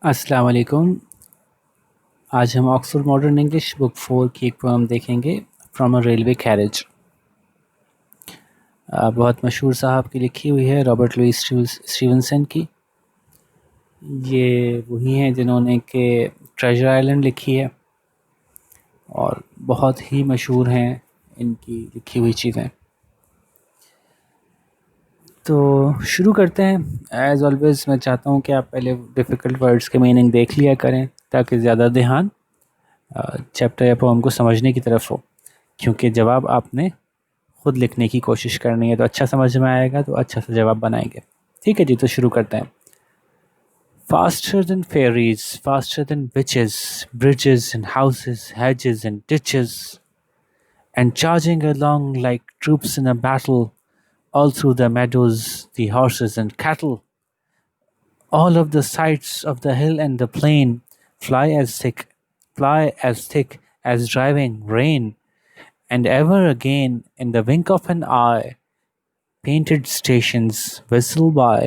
अस्सलाम वालेकुम। आज हम ऑक्सफोर्ड मॉडर्न इंग्लिश बुक 4 की एक पोएम देखेंगे, फ्रॉम अ रेलवे कैरेज। बहुत मशहूर साहब की लिखी हुई है, रॉबर्ट लुई स्टीवनसन की। ये वही हैं जिन्होंने के ट्रेजर आइलैंड लिखी है और बहुत ही मशहूर हैं इनकी लिखी हुई चीज़ें। तो शुरू करते हैं। एज़ ऑलवेज़ मैं चाहता हूँ कि आप पहले डिफ़िकल्ट वर्ड्स के मीनिंग देख लिया करें ताकि ज़्यादा ध्यान चैप्टर या पोएम को समझने की तरफ हो, क्योंकि जवाब आपने खुद लिखने की कोशिश करनी है तो अच्छा समझ में आएगा, तो अच्छा सा जवाब बनाएंगे। ठीक है जी, तो शुरू करते हैं। Faster than fairies, faster than witches, bridges and houses, hedges and ditches, and charging along like troops in a battle, all through the meadows, the horses and cattle. All of the sides of the hill and the plain fly as thick as driving rain, and ever again, in the wink of an eye, painted stations whistle by।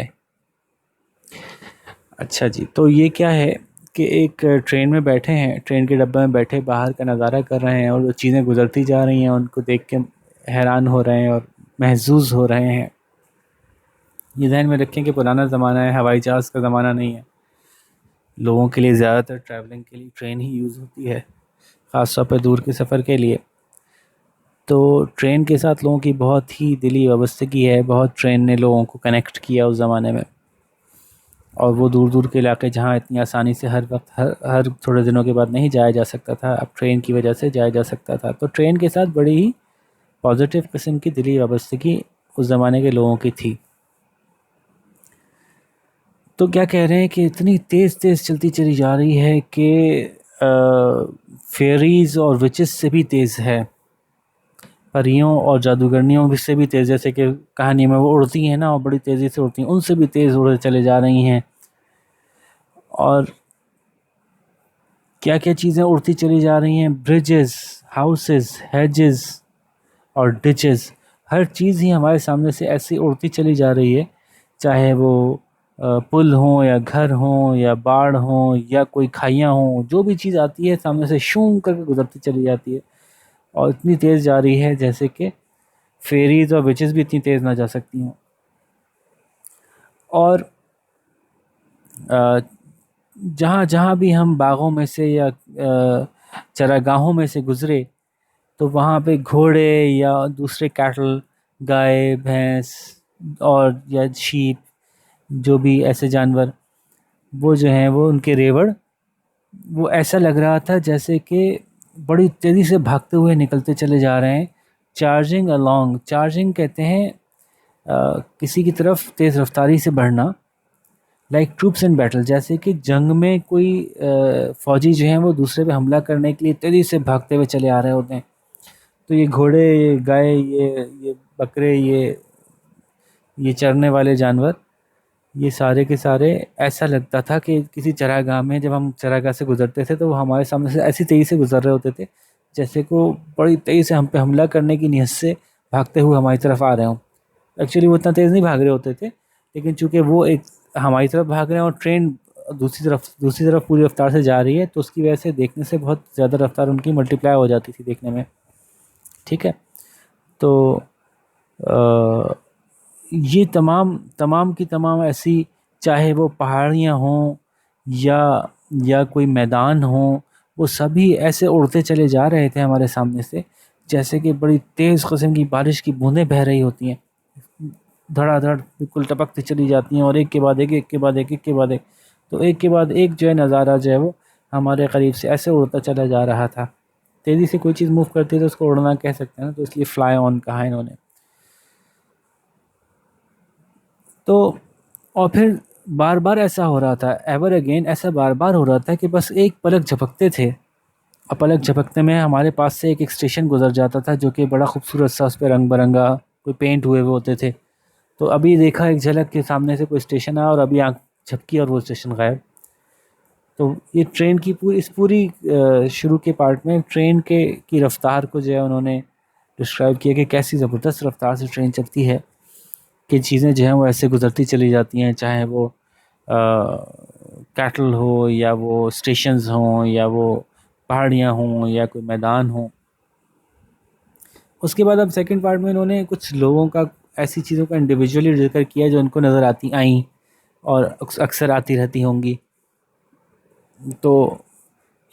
अच्छा जी, तो ये क्या है कि एक train में बैठे हैं, ट्रेन के डब्बे में बैठे बाहर का नज़ारा कर रहे हैं और वो चीज़ें गुजरती जा रही हैं, उनको देख के हैरान हो रहे हैं और महजूज हो रहे हैं। ये ध्यान में रखें कि पुराना ज़माना है, हवाई जहाज़ का ज़माना नहीं है। लोगों के लिए ज़्यादातर ट्रैवलिंग के लिए ट्रेन ही यूज़ होती है, ख़ास तौर पर दूर के सफ़र के लिए। तो ट्रेन के साथ लोगों की बहुत ही दिली वाबस्तगी है, बहुत ट्रेन ने लोगों को कनेक्ट किया उस ज़माने में। और वो दूर दूर के इलाके जहाँ इतनी आसानी से हर वक्त हर थोड़े दिनों के बाद नहीं जाया जा सकता था, अब ट्रेन की वजह से जाया जा सकता था। तो ट्रेन के साथ बड़ी ही पॉजिटिव किस्म की दिली वाबस्तगी उस ज़माने के लोगों की थी। तो क्या कह रहे हैं कि इतनी तेज़ तेज़ चलती चली जा रही है कि फेरीज़ और विचेस से भी तेज़ है, परियों और जादूगरनियों भी से भी तेज़। जैसे कि कहानी में वो उड़ती हैं ना, और बड़ी तेज़ी से उड़ती हैं, उनसे भी तेज़ उड़े चले जा रही हैं। और क्या क्या चीज़ें उड़ती चली जा रही हैं, ब्रिजेस, हाउसेस, हेजेस और डिचेस। हर चीज़ ही हमारे सामने से ऐसी उड़ती चली जा रही है, चाहे वो पुल हों या घर हों या बाढ़ हों या कोई खाइयाँ हों, जो भी चीज़ आती है सामने से शूं करके गुजरती चली जाती है। और इतनी तेज़ जा रही है जैसे कि फेरीज और विचेस भी इतनी तेज़ ना जा सकती हों। और जहाँ जहाँ भी हम बागों में से या चरागाहों में से गुज़रे, तो वहाँ पे घोड़े या दूसरे कैटल, गाय भैंस और या शीप, जो भी ऐसे जानवर, वो जो हैं वो उनके रेवड़, वो ऐसा लग रहा था जैसे कि बड़ी तेज़ी से भागते हुए निकलते चले जा रहे हैं। चार्जिंग अलोंग, चार्जिंग कहते हैं किसी की तरफ तेज़ रफ्तारी से बढ़ना। लाइक ट्रूप्स इन बैटल, जैसे कि जंग में कोई फ़ौजी जो हैं वो दूसरे पे हमला करने के लिए तेज़ी से भागते हुए चले आ रहे होते हैं। तो ये घोड़े, ये गाय, ये बकरे, ये चरने वाले जानवर, ये सारे के सारे, ऐसा लगता था कि किसी चरागाह में जब हम चरागाह से गुजरते थे तो वो हमारे सामने से ऐसी तेज़ी से गुजर रहे होते थे जैसे को बड़ी तेज़ी से हम पे हमला करने की नीयत से भागते हुए हमारी तरफ आ रहे हों। एक्चुअली वो इतना तेज़ नहीं भाग रहे होते थे, लेकिन चूंकि वो एक हमारी तरफ भाग रहे हैं और ट्रेन दूसरी तरफ पूरी रफ्तार से जा रही है, तो उसकी वजह से देखने से बहुत ज़्यादा रफ्तार उनकी मल्टीप्लाई हो जाती थी देखने में। ठीक है, तो ये तमाम तमाम की तमाम ऐसी, चाहे वो पहाड़ियाँ हों या कोई मैदान हो, वो सभी ऐसे उड़ते चले जा रहे थे हमारे सामने से जैसे कि बड़ी तेज़ किस्म की बारिश की बूंदें बह रही होती हैं, धड़ाधड़ बिल्कुल टपकती चली जाती हैं, और एक के बाद एक, एक के बाद एक, एक के बाद एक। तो एक के बाद एक जो है नज़ारा जो है वो हमारे करीब से ऐसे उड़ता चला जा रहा था। तेज़ी से कोई चीज़ मूव करती है तो उसको उड़ना कह सकते हैं ना, तो इसलिए फ्लाई ऑन कहा इन्होंने। तो और फिर बार बार ऐसा हो रहा था, एवर अगेन ऐसा बार बार हो रहा था कि बस एक पलक झपकते थे, और पलक झपकते में हमारे पास से एक स्टेशन गुजर जाता था जो कि बड़ा खूबसूरत सा, उस पर रंग बिरंगा कोई पेंट हुए हुए होते थे। तो अभी देखा एक झलक के सामने से कोई स्टेशन आया और अभी आँख झपकी और वो स्टेशन गायब। तो ये ट्रेन की पूरी शुरू के पार्ट में ट्रेन की रफ्तार को जो है उन्होंने डिस्क्राइब किया कि कैसी ज़बरदस्त रफ्तार से ट्रेन चलती है कि चीज़ें जो हैं वो ऐसे गुजरती चली जाती हैं, चाहे वो कैटल हो या वो स्टेशंस हों या वो पहाड़ियाँ हों या कोई मैदान हो। उसके बाद अब सेकंड पार्ट में इन्होंने कुछ लोगों का, ऐसी चीज़ों का इंडिविजुअली जिक्र किया जो उनको नज़र आती आई और अक्सर आती रहती होंगी। तो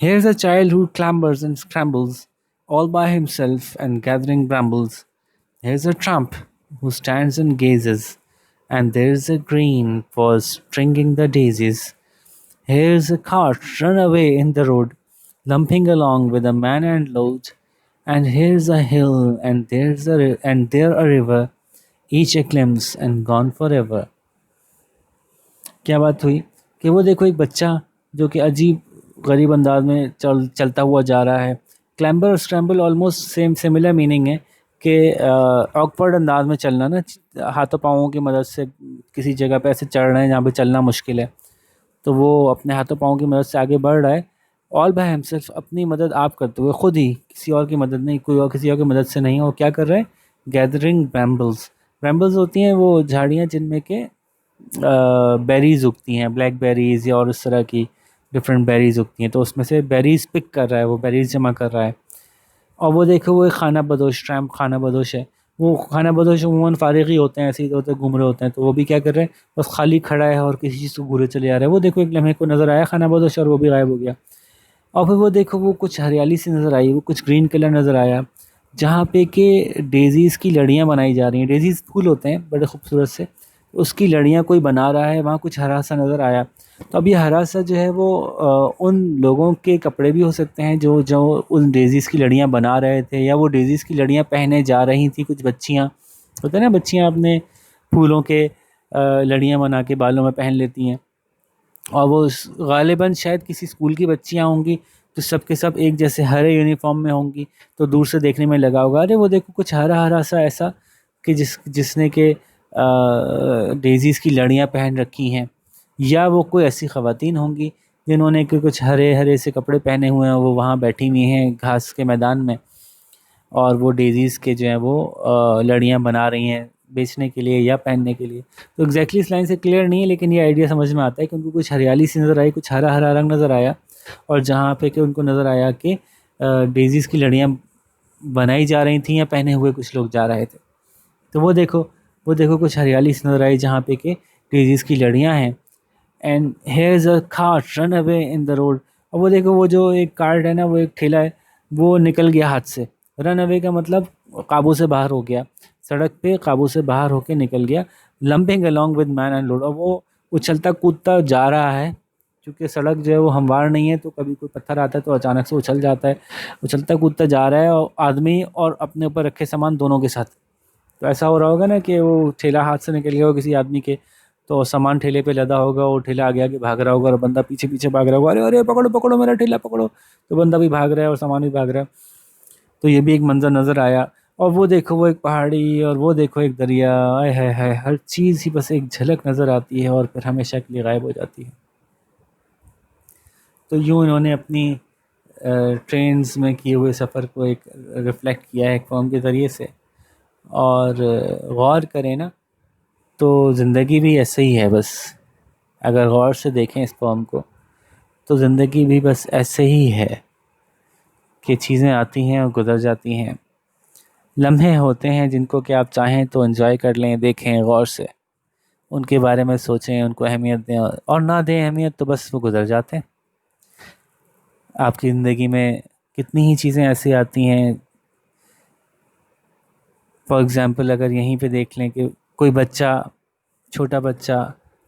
here's a child who clambers and scrambles all by himself and gathering brambles. Here's a tramp who stands and gazes, and there's a green for stringing the daisies. Here's a cart run away in the road, lumping along with a man and load. And here's a hill, and and there a river, each a glimpse and gone forever. क्या बात हुई कि वो देखो एक बच्चा जो कि अजीब गरीब अंदाज में चलता हुआ जा रहा है। क्लैम्बर और स्क्रैम्बल ऑलमोस्ट सिमिलर मीनिंग है कि ऑकवर्ड अंदाज में चलना ना, हाथों पाँवों की मदद से किसी जगह पे ऐसे चढ़ रहे हैं जहाँ पे चलना मुश्किल है, तो वो अपने हाथों पाँवों की मदद से आगे बढ़ रहा है। ऑल बाय हिमसेल्फ, अपनी मदद आप करते हुए, खुद ही, किसी और की मदद नहीं, कोई और किसी और की मदद से नहीं। और क्या कर रहे हैं? गैदरिंग ब्रैम्बल्स। ब्रैम्बल्स होती हैं वो झाड़ियाँ जिनमें के बेरीज़ उगती हैं, ब्लैक बेरीज़ या और इस तरह की डिफरेंट बेरीज़ उगती हैं, तो उसमें से बेरीज़ पिक कर रहा है, वो बेरीज़ जमा कर रहा है। और वो देखो वो एक खाना बदोश, ट्रैम्प खाना बदोश है। वो खाना बदोश अमूमन फारिग ही होते हैं, ऐसे ही होते घूम रहे होते हैं, तो वो भी क्या कर रहे हैं? बस खाली खड़ा है और किसी चीज़ को घूरे चले जा रहा है। वो देखो एक लम्हे को नज़र आया खाना बदोश और वो भी गायब हो गया। और फिर वो देखो वो कुछ हरियाली सी नज़र आई, वो कुछ ग्रीन कलर नज़र आया, जहाँ पे कि डेज़ीज़ की लड़ियाँ बनाई जा रही हैं। डेज़ीज़ फूल होते हैं बड़े खूबसूरत से, उसकी लड़ियाँ कोई बना रहा है, वहाँ कुछ हरा सा नज़र आया। तो अब ये हरा सा जो है वो उन लोगों के कपड़े भी हो सकते हैं जो जो उन डेज़ीज़ की लड़ियाँ बना रहे थे, या वो डेज़ीज़ की लड़ियाँ पहने जा रही थी कुछ बच्चियाँ। होता है ना, बच्चियाँ अपने फूलों के लड़ियाँ बना के बालों में पहन लेती हैं, और वो गालिबन शायद किसी स्कूल की बच्चियाँ होंगी, तो सब के सब एक जैसे हरे यूनिफॉर्म में होंगी, तो दूर से देखने में लगा होगा अरे वो देखो कुछ हरा हरा सा ऐसा कि जिसने के डेज़ीज़ की लड़ियाँ पहन रखी हैं। या वो कोई ऐसी ख़वातीन होंगी जिन्होंने कि कुछ हरे हरे से कपड़े पहने हुए हैं, वो वहाँ बैठी हुई हैं घास के मैदान में, और वो डेज़ीज़ के जो हैं वो लड़ियाँ बना रही हैं बेचने के लिए या पहनने के लिए। तो एग्जैक्टली इस लाइन से क्लियर नहीं है, लेकिन ये आइडिया समझ में आता है कि उनको कुछ हरियाली सी नज़र आई, कुछ हरा हरा रंग नज़र आया, और जहाँ पे कि उनको नज़र आया कि डेज़ीज़ की लड़ियाँ बनाई जा रही थी या पहने हुए कुछ लोग जा रहे थे। तो वो देखो कुछ हरियाली सी नज़र आई जहाँ पे कि डेज़ीज़ की लड़ियाँ हैं। And here is a cart run away in the road. और वो देखो वो जो एक कार्ट है ना, वो एक ठेला है, वो निकल गया हाथ से। रन अवे का मतलब काबू से बाहर हो गया, सड़क पे काबू से बाहर होके निकल गया। Lumping along with man and load, और वो उछलता कूदता जा रहा है, क्योंकि सड़क जो है वो हमवार नहीं है, तो कभी कोई पत्थर आता है तो अचानक से उछल जाता है। उछलता कूदता जा रहा है, और आदमी और अपने ऊपर रखे सामान दोनों के साथ। तो ऐसा हो रहा होगा ना कि वो ठेला हाथ से निकल गया हो किसी आदमी के, तो सामान ठेले पे लदा होगा, वो ठेला आगे आगे भाग रहा होगा और बंदा पीछे पीछे भाग रहा होगा, अरे अरे पकड़ो पकड़ो मेरा ठेला पकड़ो। तो बंदा भी भाग रहा है और सामान भी भाग रहा है। तो ये भी एक मंजर नज़र आया। और वो देखो वो एक पहाड़ी, और वो देखो एक दरिया, आय हाय हाय, हर चीज़ ही बस एक झलक नज़र आती है और फिर हमेशा के लिए गायब हो जाती है। तो यूँ इन्होंने अपनी ट्रेन्स में किए हुए सफ़र को एक रिफ़्लेक्ट किया है एक फ़ॉर्म के ज़रिए से। और गौर करें ना, तो ज़िंदगी भी ऐसे ही है बस। अगर गौर से देखें इस पोम को, तो ज़िंदगी भी बस ऐसे ही है कि चीज़ें आती हैं और गुज़र जाती हैं। लम्हे होते हैं जिनको कि आप चाहें तो एंजॉय कर लें, देखें गौर से, उनके बारे में सोचें, उनको अहमियत दें, और ना दें अहमियत तो बस वो गुज़र जाते हैं। आपकी ज़िंदगी में कितनी ही चीज़ें ऐसी आती हैं। फॉर एग्ज़ाम्पल अगर यहीं पे देख लें कि कोई बच्चा, छोटा बच्चा,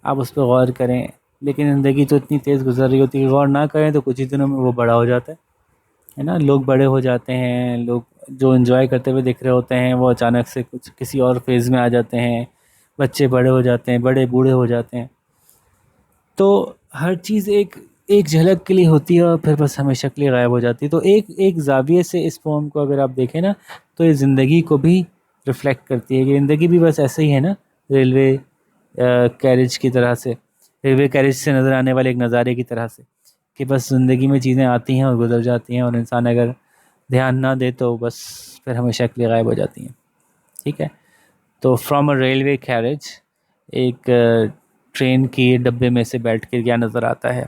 आप उस पर गौर करें, लेकिन ज़िंदगी तो इतनी तेज़ गुजर रही होती है, गौर ना करें तो कुछ ही दिनों में वो बड़ा हो जाता है ना। लोग बड़े हो जाते हैं, लोग जो एंजॉय करते हुए दिख रहे होते हैं वो अचानक से कुछ किसी और फेज़ में आ जाते हैं। बच्चे बड़े हो जाते हैं, बड़े बूढ़े हो जाते हैं। तो हर चीज़ एक एक झलक के लिए होती है और फिर बस हमेशा के लिए गायब हो जाती है। तो एक एक ज़ाविये से इस पोम को अगर आप देखें ना, तो ये ज़िंदगी को भी रिफ़्लेक्ट करती है कि ज़िंदगी भी बस ऐसे ही है ना, रेलवे कैरेज की तरह से, रेलवे कैरेज से नज़र आने वाले एक नज़ारे की तरह से, कि बस ज़िंदगी में चीज़ें आती हैं और गुजर जाती हैं, और इंसान अगर ध्यान ना दे तो बस फिर हमेशा के लिए गायब हो जाती हैं। ठीक है। तो फ्रॉम अ रेलवे कैरेज, एक ट्रेन के डब्बे में से बैठ के क्या नज़र आता है।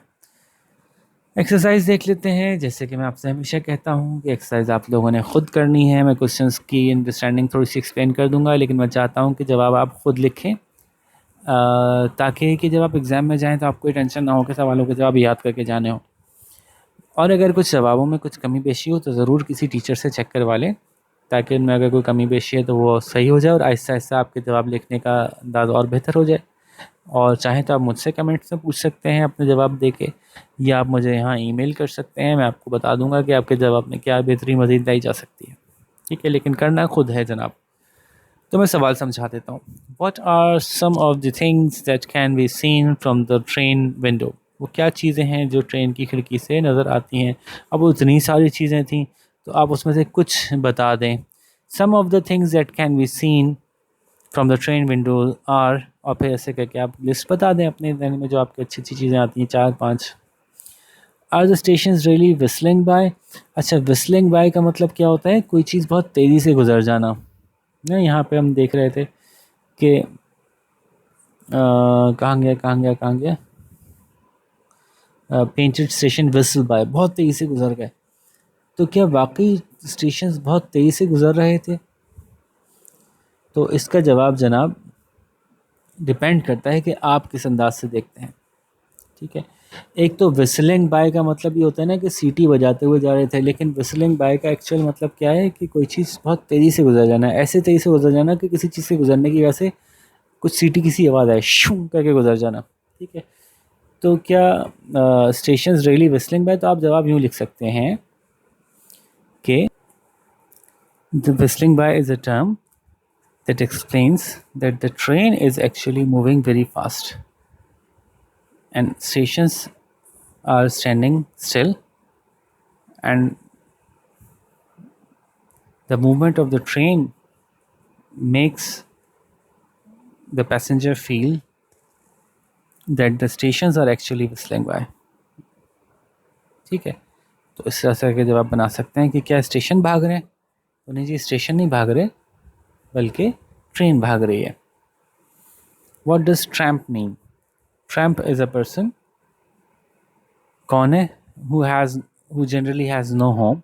एक्सरसाइज देख लेते हैं। जैसे कि मैं आपसे हमेशा कहता हूँ कि एक्सरसाइज आप लोगों ने खुद करनी है। मैं क्वेश्चंस की अंडरस्टैंडिंग थोड़ी सी एक्सप्लेन कर दूंगा, लेकिन मैं चाहता हूँ कि जवाब आप खुद लिखें, ताकि कि जब आप एग्ज़ाम में जाएं तो आपको टेंशन ना हो कि सवालों के जवाब याद करके जाने हो। और अगर कुछ जवाबों में कुछ कमी पेशी हो तो ज़रूर किसी टीचर से चेक करवा लें, ताकि उनमें अगर कोई कमी पेशी है तो वो सही हो जाए और आहिस्ता आहिस्ता आपके जवाब लिखने का अंदाज़ और बेहतर हो जाए। और चाहें तो आप मुझसे कमेंट्स में पूछ सकते हैं अपने जवाब देके, या आप मुझे यहाँ ईमेल कर सकते हैं। मैं आपको बता दूंगा कि आपके जवाब में क्या बेहतरी मज़ीद लाई जा सकती है। ठीक है, लेकिन करना खुद है जनाब। तो मैं सवाल समझा देता हूँ। What are some of the things that can be seen from the train window? वो क्या चीज़ें हैं जो ट्रेन की खिड़की से नज़र आती हैं। अब वो इतनी सारी चीज़ें थी तो आप उसमें से कुछ बता दें। Some of the things that can be seen from the train window are, और फिर ऐसे करके आप लिस्ट बता दें अपने जहन में जो आपकी अच्छी अच्छी चीज़ें आती हैं, 4-5। Are the station really whistling by. अच्छा, विस्लिंग बाय का मतलब क्या होता है? कोई चीज़ बहुत तेज़ी से गुजर जाना ना। यहाँ पे हम देख रहे थे कि कहाँ गया पेंटेड स्टेशन विसल बाय, बहुत तेज़ी से गुजर गए। तो क्या वाकई स्टेशन बहुत तेज़ी से गुजर रहे थे? तो इसका जवाब जनाब डिपेंड करता है कि आप किस अंदाज से देखते हैं। ठीक है, एक तो विस्लिंग बाय का मतलब ये होता है ना कि सीटी बजाते हुए जा रहे थे, लेकिन विस्लिंग बाय का एक्चुअल मतलब क्या है कि कोई चीज़ बहुत तेज़ी से गुजर जाना है। ऐसे तेज़ी से गुजर जाना कि किसी चीज़ से गुजरने की वजह से कुछ सीटी किसी आवाज़ आए, शू करके गुजर जाना। ठीक है, तो क्या स्टेशन रियली विस्लिंग बाय? तो आप जवाब यूँ लिख सकते हैं कि the whistling by is a term that explains that the train is actually moving very fast and stations are standing still, and the movement of the train makes the passenger feel that the stations are actually whistling by. ठीक है, तो इस तरह से जब आप बना सकते हैं कि क्या स्टेशन भाग रहे हैं, तो नहीं जी, स्टेशन नहीं भाग रहे बल्कि ट्रेन भाग रही है। What does tramp mean? Tramp is a person, कौन है? who generally has no home,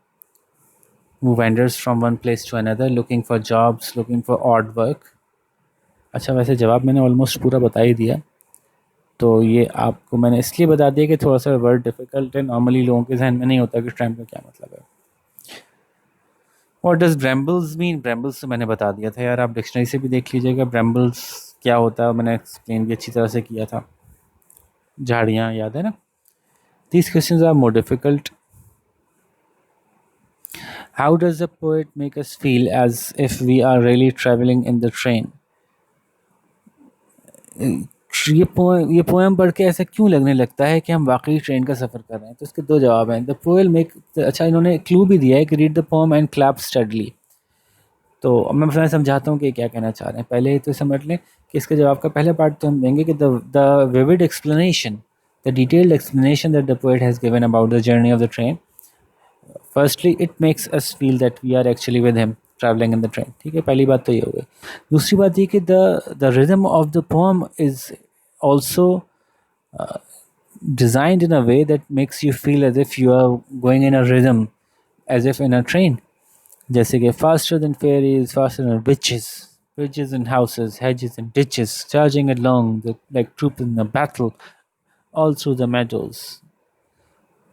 who wanders from one place to another looking for jobs, looking for odd work. अच्छा, वैसे जवाब मैंने ऑलमोस्ट पूरा बता ही दिया, तो ये आपको मैंने इसलिए बता दिया कि थोड़ा सा वर्ड डिफ़िकल्ट है, नॉर्मली लोगों के जहन में नहीं होता कि ट्रैम्प का क्या मतलब है। What does brambles mean? Brambles तो मैंने बता दिया था यार, आप डिक्शनरी से भी देख लीजिएगा ब्रैम्बल्स क्या होता है, मैंने एक्सप्लेन भी अच्छी तरह से किया था। झाड़ियाँ, याद है ना? These questions are more difficult. How does the poet make us feel as if we are really travelling in the train? ये पोएम पढ़ के ऐसा क्यों लगने लगता है कि हम वाकई ट्रेन का सफ़र कर रहे हैं? तो इसके दो जवाब हैं। द पोएम मेक, अच्छा इन्होंने क्लू भी दिया है कि read the poem and clap steadily. तो अब मैं समझाता हूँ कि क्या कहना चाह रहे हैं। पहले तो समझ लें कि इसके जवाब का पहला पार्ट तो हम देंगे कि the vivid explanation, the detailed explanation that the poet has given about the journey of the train, firstly it makes us feel that we are actually with him travelling in the train. ठीक है, पहली बात तो ये हो गई। दूसरी बात ये कि the rhythm of the poem is also designed in a way that makes you feel as if you are going in a rhythm, as if in a train. जैसे कि faster than fairies, faster than witches, bridges and houses, hedges and ditches, charging along like troops in a battle, all through the meadows,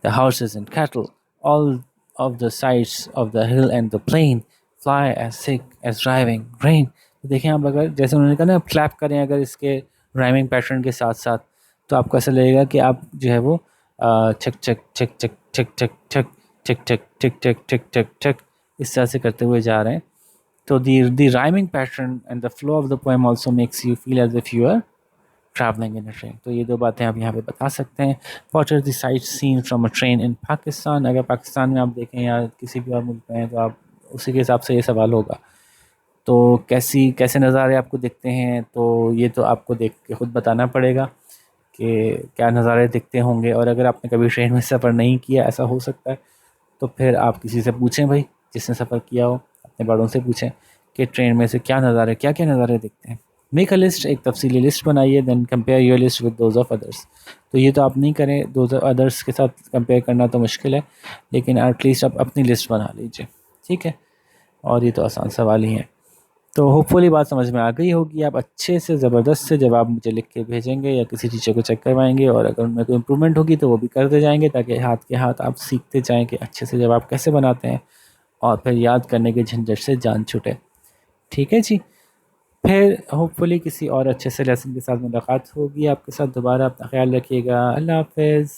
the horses and cattle, all of the sides of the hill and the plain, fly as thick as driving rain. तो देखें आप, अगर जैसे उन्होंने कहा ना clap करें अगर इसके राइमिंग पैटर्न के साथ साथ, तो आपको ऐसा लगेगा कि आप जो है वो छक छक छक छक छक छक छक छक छक छक छक छक छक छक इस तरह से करते हुए जा रहे हैं। तो the rhyming pattern and the flow of the poem also makes you feel as if you are travelling in a train. तो ये दो बातें आप यहाँ पे बता सकते हैं। What are the sight seen from a train in Pakistan? अगर पाकिस्तान में आप देखें या किसी भी और मुल्क में हैं तो आप उसी के हिसाब से ये सवाल होगा। तो कैसे नज़ारे आपको दिखते हैं, तो ये तो आपको देख के ख़ुद बताना पड़ेगा कि क्या नज़ारे दिखते होंगे। और अगर आपने कभी ट्रेन में सफ़र नहीं किया, ऐसा हो सकता है, तो फिर आप किसी से पूछें भाई, जिसने सफ़र किया हो, अपने बड़ों से पूछें कि ट्रेन में से क्या नज़ारे दिखते हैं। मेक अ लिस्ट, एक तफसीली लिस्ट बनाइए, then compare your list with those of others. तो ये तो आप नहीं करें, दोज अदर्स के साथ कंपेयर करना तो मुश्किल है, लेकिन एटलीस्ट आप अपनी लिस्ट बना लीजिए, ठीक है। और ये तो आसान सवाल ही है। तो होपफुली बात समझ में आ गई होगी। आप अच्छे से ज़बरदस्त से जवाब मुझे लिख के भेजेंगे या किसी टीचर को चेक करवाएंगे, और अगर उनमें कोई इम्प्रूवमेंट होगी तो वो भी करते जाएंगे, ताकि हाथ के हाथ आप सीखते जाएं कि अच्छे से जवाब कैसे बनाते हैं, और फिर याद करने के झंझट से जान छूटे। ठीक है जी। फिर होपफुली किसी और अच्छे से लेसन के साथ मुलाकात होगी आपके साथ दोबारा। अपना ख्याल रखिएगा। अल्लाह हाफ़िज़।